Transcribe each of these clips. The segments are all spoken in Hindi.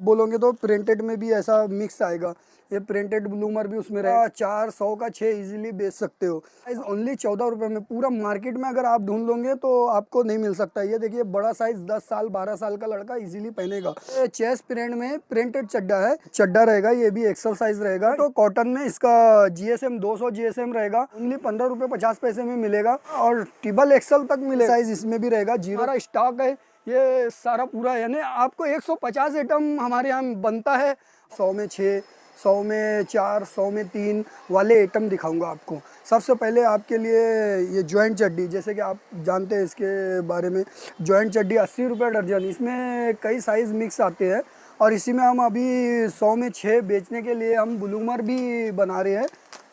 बोलोगे तो प्रिंटेड में भी ऐसा मिक्स आएगा। ये प्रिंटेड ब्लूमर भी उसमें रहेगा। 400 का 6 इजीली बेच सकते हो। साइज ओनली 14 रुपये में। पूरा मार्केट में अगर आप ढूंढ लोगे तो आपको नहीं मिल सकता। ये देखिए बड़ा साइज 10 साल 12 साल का लड़का इजीली पहनेगा। ये चेस्ट प्रिंट में प्रिंटेड चड्डा है, चड्डा रहेगा। ये भी एक्सल साइज रहेगा। तो कॉटन में इसका GSM 200 GSM रहेगा। ओनली 15 रुपये 50 पैसे में मिलेगा और ट्रिपल एक्सल तक मिलेगा। साइज इसमें भी रहेगा। जीरो स्टॉक है ये सारा पूरा, यानी आपको 150 आइटम हमारे यहाँ बनता है। 100 में 6, 100 में 4, 100 में 3 वाले आइटम दिखाऊंगा आपको। सबसे पहले आपके लिए ये जॉइंट चड्डी, जैसे कि आप जानते हैं इसके बारे में। जॉइंट चड्डी 80 रुपये दर्जन। इसमें कई साइज़ मिक्स आते हैं और इसी में हम अभी 100 में 6 बेचने के लिए हम ब्लूमर भी बना रहे हैं।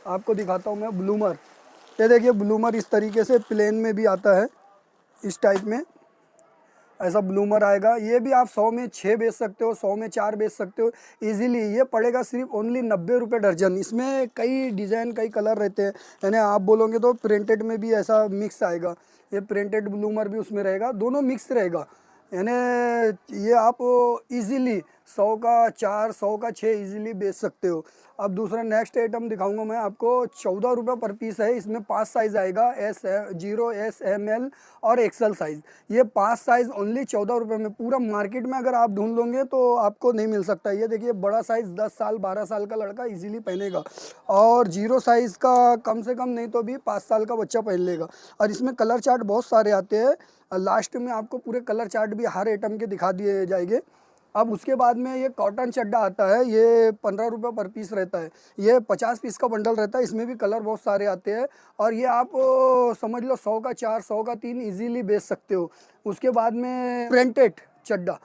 आपको दिखाता हूँ मैं ब्लूमर। ये देखिए ब्लूमर इस तरीके से प्लेन में भी आता है, इस टाइप में ऐसा ब्लूमर आएगा। ये भी आप 100 में 6 बेच सकते हो, 100 में 4 बेच सकते हो इजीली। ये पड़ेगा सिर्फ ओनली 90 रुपये दर्जन। इसमें कई डिज़ाइन कई कलर रहते हैं, यानी आप बोलोगे तो प्रिंटेड में भी ऐसा मिक्स आएगा। ये प्रिंटेड ब्लूमर भी उसमें रहेगा, दोनों मिक्स रहेगा। यानी ये आप इजीली 100 का 4, 100 का 6 इजीली बेच सकते हो। अब दूसरा नेक्स्ट आइटम दिखाऊंगा मैं आपको। 14 रुपये पर पीस है। इसमें 5 साइज़ आएगा, S0, S, M, L और एक्सल साइज़। ये 5 साइज़ ओनली 14 रुपये में। पूरा मार्केट में अगर आप ढूंढ लोगे तो आपको नहीं मिल सकता। ये देखिए बड़ा साइज़ 10 साल 12 साल का लड़का इजीली पहनेगा और 0 साइज़ का कम से कम नहीं तो भी 5 साल का बच्चा पहन लेगा। और इसमें कलर चार्ट बहुत सारे आते हैं। लास्ट में आपको पूरे कलर चार्ट भी हर आइटम के दिखा दिए जाएंगे। अब उसके बाद में ये कॉटन चड्डा आता है। ये 15 रुपये पर पीस रहता है। ये 50 पीस का बंडल रहता है। इसमें भी कलर बहुत सारे आते हैं और ये आप समझ लो 100 का 4, 100 का 3 इजीली बेच सकते हो। उसके बाद में प्रिंटेड चड्डा,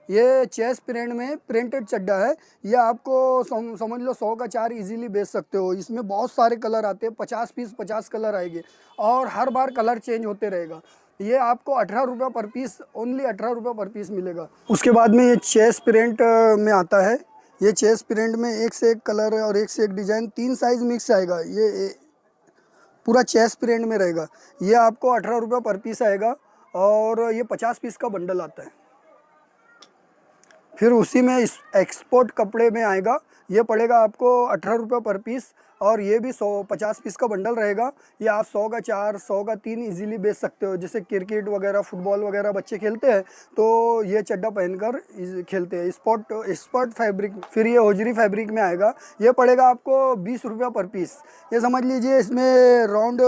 ये चेस्ट प्रिंट में प्रिंटेड चड्डा है। ये आपको समझ लो 100 का 4 इजीली बेच सकते हो। इसमें बहुत सारे कलर आते हैं। 50 पीस 50 कलर आएंगे और हर बार कलर चेंज होते रहेगा। ये आपको 18 रुपये पर पीस, ओनली 18 रुपये पर पीस मिलेगा। उसके बाद में ये चेस्ट प्रिंट में आता है। ये चेस्ट प्रिंट में एक से एक कलर और एक से एक डिज़ाइन, 3 साइज़ मिक्स आएगा। ये पूरा चेस्ट प्रिंट में रहेगा। ये आपको 18 रुपये पर पीस आएगा और ये 50 पीस का बंडल आता है। फिर उसी में इस एक्सपोर्ट कपड़े में आएगा। ये पड़ेगा आपको 18 रुपये पर पीस और ये भी 50 पीस का बंडल रहेगा। ये आप 100 का 4, 100 का 3 इजीली बेच सकते हो। जैसे क्रिकेट वगैरह फुटबॉल वगैरह बच्चे खेलते हैं तो ये चड्डा पहनकर खेलते हैं। स्पॉट फैब्रिक, फिर ये होजरी फैब्रिक में आएगा। ये पड़ेगा आपको 20 रुपये पर पीस। ये समझ लीजिए इसमें राउंड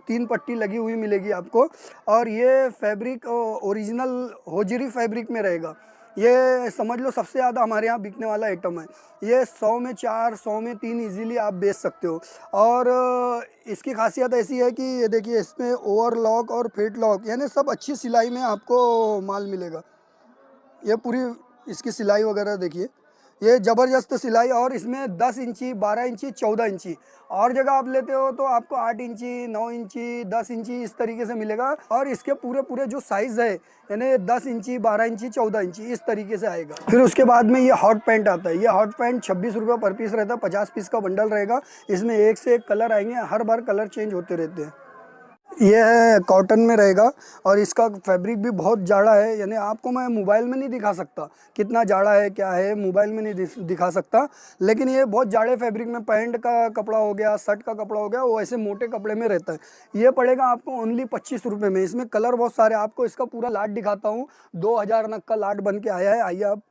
3 पट्टी लगी हुई मिलेगी आपको और ये फैब्रिक ओरिजिनल होजरी फैब्रिक में रहेगा। ये समझ लो सबसे ज़्यादा हमारे यहाँ बिकने वाला आइटम है। ये 100 में 4, 100 में 3 इजीली आप बेच सकते हो। और इसकी खासियत ऐसी है कि ये देखिए इसमें ओवरलॉक और फेट लॉक यानी सब अच्छी सिलाई में आपको माल मिलेगा। ये पूरी इसकी सिलाई वगैरह देखिए, ये ज़बरदस्त सिलाई। और इसमें 10 इंची 12 इंची 14 इंची, और जगह आप लेते हो तो आपको 8 इंची 9 इंची 10 इंची इस तरीके से मिलेगा। और इसके पूरे पूरे जो साइज़ है यानी 10 इंची 12 इंची 14 इंची इस तरीके से आएगा। फिर उसके बाद में ये हॉट पैंट आता है। ये हॉट पैंट 26 रुपये पर पीस रहता है। 50 पीस का बंडल रहेगा। इसमें एक से एक कलर आएंगे, हर बार कलर चेंज होते रहते हैं। ये है कॉटन में रहेगा और इसका फैब्रिक भी बहुत जाड़ा है। यानी आपको मैं मोबाइल में नहीं दिखा सकता कितना जाड़ा है क्या है, मोबाइल में नहीं दिखा सकता। लेकिन ये बहुत जाड़े फैब्रिक में पैंट का कपड़ा हो गया, शर्ट का कपड़ा हो गया, वो ऐसे मोटे कपड़े में रहता है। ये पड़ेगा आपको ओनली 25 रुपये में। इसमें कलर बहुत सारे, आपको इसका पूरा लाट दिखाता हूँ। 2000 नग का लाट बन के आया है। आइए आप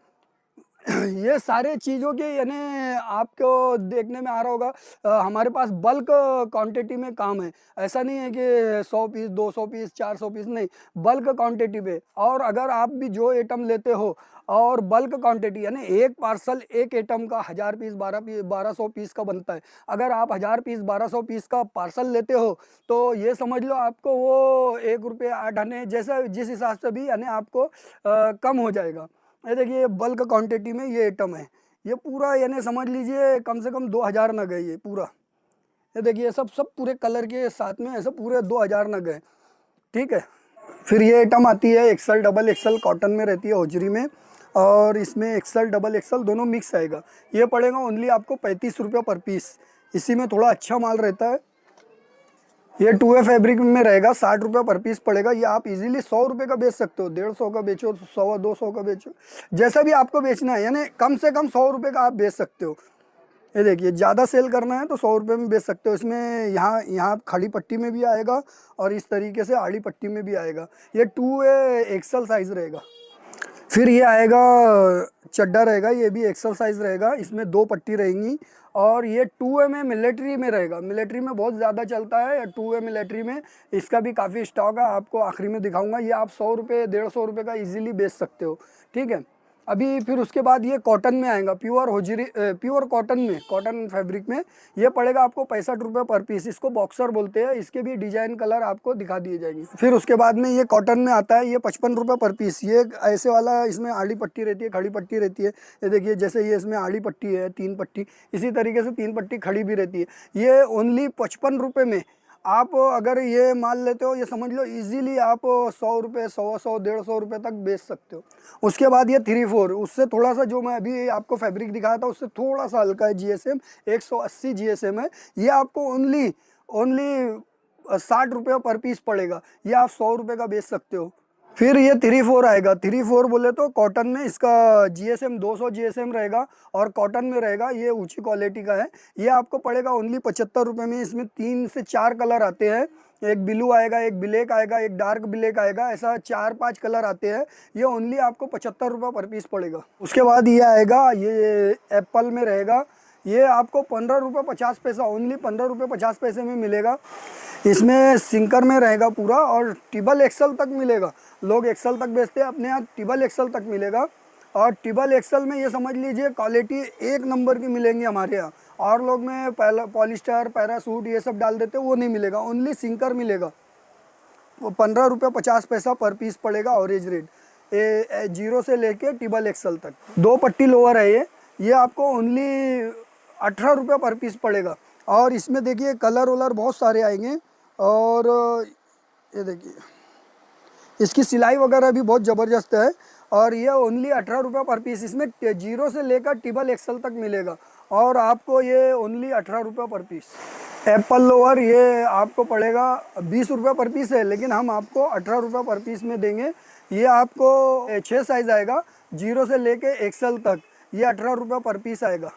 ये सारे चीज़ों के यानी आपको देखने में आ रहा होगा हमारे पास बल्क क्वांटिटी में काम है। ऐसा नहीं है कि 100 पीस 200 पीस 400 पीस, नहीं, बल्क क्वांटिटी पे। और अगर आप भी जो आइटम लेते हो और बल्क क्वांटिटी यानी एक पार्सल एक आइटम का 1000 पीस 1200 पीस का बनता है। अगर आप 1000 पीस 1200 पीस का पार्सल लेते हो तो ये समझ लो आपको वो 1 रुपये 8 आने जैसा जिस हिसाब से भी यानी आपको कम हो जाएगा। ये देखिए बल्क क्वांटिटी में ये आइटम है। ये पूरा यानी समझ लीजिए कम से कम 2000 नग है ये पूरा। ये देखिए सब सब पूरे कलर के साथ में ऐसे पूरे 2000 नग है। ठीक है। फिर ये आइटम आती है एक्सल डबल एक्सल, कॉटन में रहती है होजरी में, और इसमें एक्सल डबल एक्सल दोनों मिक्स आएगा। ये पड़ेगा ओनली आपको 35 रुपये पर पीस। इसी में थोड़ा अच्छा माल रहता है। ये 2A फैब्रिक में रहेगा, 60 रुपये पर पीस पड़ेगा। ये आप इजीली 100 रुपये का बेच सकते हो, 150 का बेचो, 100 200 का बेचो, जैसा भी आपको बेचना है, यानी कम से कम 100 रुपये का आप बेच सकते हो। ये देखिए, ज़्यादा सेल करना है तो 100 रुपये में बेच सकते हो। इसमें यहाँ यहाँ खड़ी पट्टी में भी आएगा और इस तरीके से आड़ी पट्टी में भी आएगा। ये 2A एक्सल साइज़ रहेगा। फिर ये आएगा चड्डा रहेगा, ये भी एक्सल साइज रहेगा, इसमें 2 पट्टी रहेंगी और ये 2A में मिलिट्री में रहेगा। मिलिट्री में बहुत ज़्यादा चलता है 2A मिलिट्री में, इसका भी काफ़ी स्टॉक है, आपको आखिरी में दिखाऊंगा। ये आप 100 रुपये 150 रुपये का इजीली बेच सकते हो, ठीक है। अभी फिर उसके बाद ये कॉटन में आएगा, प्योर होजरी, प्योर कॉटन में, कॉटन फैब्रिक में। ये पड़ेगा आपको 65 रुपये पर पीस। इसको बॉक्सर बोलते हैं, इसके भी डिजाइन कलर आपको दिखा दिए जाएंगे। फिर उसके बाद में ये कॉटन में आता है, ये 55 रुपये पर पीस। ये ऐसे वाला, इसमें आड़ी पट्टी रहती है, खड़ी पट्टी रहती है। ये देखिए, जैसे ये इसमें आड़ी पट्टी है 3 पट्टी, इसी तरीके से 3 पट्टी खड़ी भी रहती है। ये ओनली 55 रुपये में आप अगर ये माल लेते हो, ये समझ लो इजीली आप 100 रुपये, 100 150 रुपये तक बेच सकते हो। उसके बाद ये 3-4, उससे थोड़ा सा, जो मैं अभी आपको फैब्रिक दिखाया था उससे थोड़ा सा हल्का है GSM, 180 GSM है। ये आपको ओनली 60 रुपये पर पीस पड़ेगा। ये आप 100 रुपये का बेच सकते हो। फिर ये 3-4 आएगा। 3-4 बोले तो कॉटन में, इसका GSM 200 GSM रहेगा और कॉटन में रहेगा। ये ऊंची क्वालिटी का है। ये आपको पड़ेगा ओनली 75 रुपये में। इसमें 3 से 4 कलर आते हैं, एक ब्लू आएगा, एक ब्लैक आएगा, एक डार्क ब्लैक आएगा, ऐसा 4-5 कलर आते हैं। ये ओनली आपको 75 रुपये पर पीस पड़ेगा। उसके बाद ये आएगा, ये एप्पल में रहेगा। ये आपको 15 रुपये 50 पैसा, ओनली 15 रुपये 50 पैसे में मिलेगा। इसमें सिंकर में रहेगा पूरा और टिबल एक्सल तक मिलेगा। लोग एक्सल तक बेचते हैं, अपने यहाँ टिबल एक्सल तक मिलेगा। और टिबल एक्सल में ये समझ लीजिए क्वालिटी 1 नंबर की मिलेंगी हमारे यहाँ। और लोग में पॉलिस्टर, पैरासूट ये सब डाल देते हैं, वो नहीं मिलेगा, ओनली सिंकर मिलेगा। वो 15 रुपये 50 पैसा पर पीस पड़ेगा, ऑरेंज रेड, 0 से लेके टिबल एक्सल तक। 2 पट्टी लोअर है ये आपको ओनली 18 रुपये पर पीस पड़ेगा। और इसमें देखिए कलर वलर बहुत सारे आएंगे। और ये देखिए, इसकी सिलाई वगैरह भी बहुत ज़बरदस्त है। और ये ओनली 18 रुपये पर पीस। इसमें 0 से लेकर टिबल एक्सल तक मिलेगा और आपको ये ओनली 18 रुपये पर पीस। एप्पल लोअर ये आपको पड़ेगा 20 रुपये पर पीस है, लेकिन हम आपको 18 रुपये पर पीस में देंगे। ये आपको 6 साइज़ आएगा, 0 से लेके एक्सल तक। ये 18 रुपये पर पीस आएगा।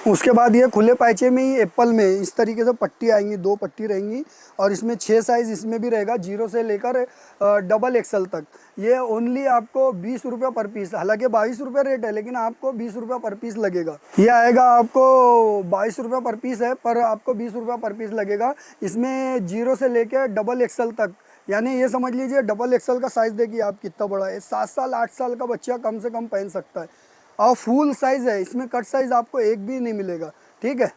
उसके बाद ये खुले पाइचे में ही एप्पल में इस तरीके से पट्टी आएंगी, 2 पट्टी रहेंगी और इसमें 6 साइज़ इसमें भी रहेगा, 0 से लेकर डबल एक्सल तक। ये ओनली आपको 20 रुपये पर पीस, हालांकि 22 रुपये रेट है, लेकिन आपको 20 रुपये पर पीस लगेगा। ये आएगा आपको 22 रुपये पर पीस है, पर आपको 20 रुपये पर पीस लगेगा। इसमें 0 से लेकर डबल एक्सल तक, यानी ये समझ लीजिए डबल एक्सल का साइज़ देखिए आप कितना बड़ा है। 7 साल 8 साल का बच्चा कम से कम पहन सकता है और फुल साइज़ है। इसमें कट साइज़ आपको एक भी नहीं मिलेगा, ठीक है।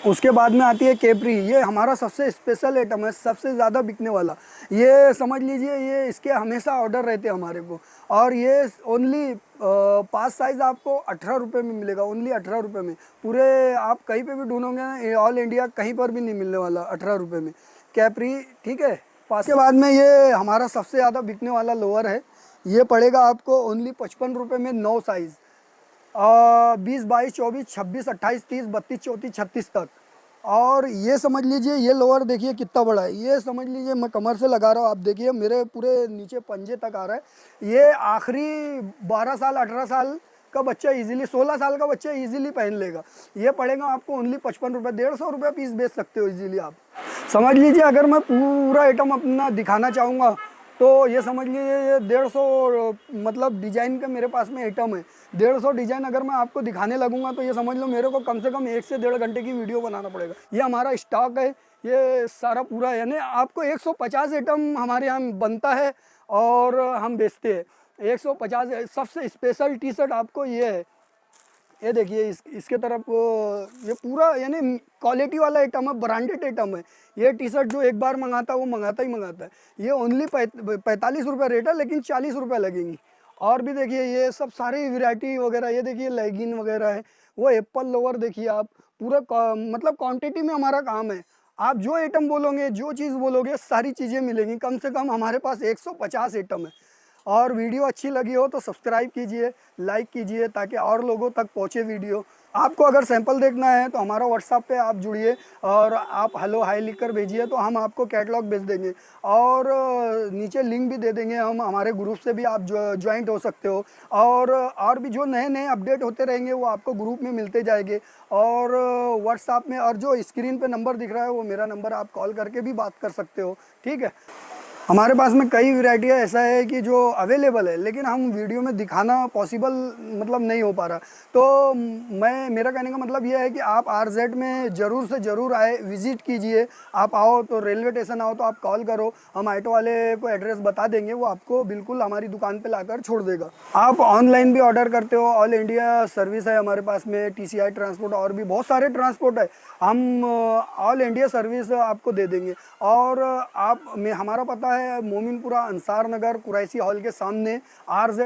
उसके बाद में आती है कैपरी। ये हमारा सबसे स्पेशल आइटम है, सबसे ज़्यादा बिकने वाला। ये समझ लीजिए, ये इसके हमेशा ऑर्डर रहते हैं हमारे को। और ये ओनली 5 साइज़ आपको 18 रुपये में मिलेगा, ओनली 18 रुपये में। पूरे आप कहीं पे भी ढूंढोगे ऑल इंडिया कहीं पर भी नहीं मिलने वाला 18 रुपये में कैपरी, ठीक है। पास के बाद में ये हमारा सबसे ज़्यादा बिकने वाला लोअर है। ये पड़ेगा आपको ओनली 55 रुपये में, 9 साइज़, 20 22 24 26 28 30 32 34 36 तक। और ये समझ लीजिए, ये लोअर देखिए कितना बड़ा है। ये समझ लीजिए मैं कमर से लगा रहा हूँ, आप देखिए मेरे पूरे नीचे पंजे तक आ रहा है। ये आखिरी 12 साल 18 साल का बच्चा इजीली, 16 साल का बच्चा इजीली पहन लेगा। ये पड़ेगा आपको ओनली 55 रुपये, 150 रुपये पीस बेच सकते हो इजीली आप। समझ लीजिए अगर मैं पूरा आइटम अपना दिखाना चाहूँगा तो ये समझ लीजिए ये 150 मतलब डिज़ाइन का मेरे पास में आइटम है। 150 डिज़ाइन अगर मैं आपको दिखाने लगूंगा तो ये समझ लो मेरे को कम से कम 1 से 1.5 घंटे की वीडियो बनाना पड़ेगा। ये हमारा स्टॉक है, ये सारा पूरा, यानी आपको 150 आइटम हमारे यहाँ बनता है और हम बेचते हैं। 150 सबसे स्पेशल टी शर्ट आपको ये है। ये देखिए इसके तरफ ये पूरा यानी क्वालिटी वाला आइटम है, ब्रांडेड आइटम है। ये टी शर्ट जो एक बार मंगाता है वो मंगाता ही मंगाता है। ये ओनली 45 रुपये रेट है, लेकिन 40 रुपये लगेंगी। और भी देखिए ये सब सारी वैरायटी वगैरह, ये देखिए लेगिन वगैरह है। वो एप्पल लोअर देखिए आप, पूरा मतलब क्वांटिटी में हमारा काम है। आप जो आइटम बोलोगे, जो चीज़ बोलोगे, सारी चीज़ें मिलेंगी। कम से कम हमारे पास 150 आइटम है। और वीडियो अच्छी लगी हो तो सब्सक्राइब कीजिए, लाइक कीजिए, ताकि और लोगों तक पहुँचे वीडियो। आपको अगर सैंपल देखना है तो हमारा व्हाट्सएप पे आप जुड़िए और आप हेलो हाय लिख कर भेजिए, तो हम आपको कैटलॉग भेज देंगे। और नीचे लिंक भी दे देंगे हम, हमारे ग्रुप से भी आप ज्वाइंट हो सकते हो। और भी जो नए नए अपडेट होते रहेंगे वो आपको ग्रुप में मिलते जाएंगे। और व्हाट्सएप में, और जो स्क्रीन पे नंबर दिख रहा है वो मेरा नंबर, आप कॉल करके भी बात कर सकते हो, ठीक है। हमारे पास में कई वैरायटियाँ ऐसा है कि जो अवेलेबल है, लेकिन हम वीडियो में दिखाना पॉसिबल मतलब नहीं हो पा रहा। तो मेरा कहने का मतलब ये है कि आप RZ में ज़रूर से ज़रूर आए, विज़िट कीजिए। आप आओ तो रेलवे स्टेशन आओ तो आप कॉल करो, हम ऑटो वाले को एड्रेस बता देंगे, वो आपको बिल्कुल हमारी दुकान पे लाकर छोड़ देगा। आप ऑनलाइन भी ऑर्डर करते हो, ऑल इंडिया सर्विस है हमारे पास में, TCI ट्रांसपोर्ट और भी बहुत सारे ट्रांसपोर्ट है। हम ऑल इंडिया सर्विस आपको दे देंगे। और आप में हमारा पता है मोमिनपुरा, अंसार नगर, कुरैशी हॉल के सामने RZ।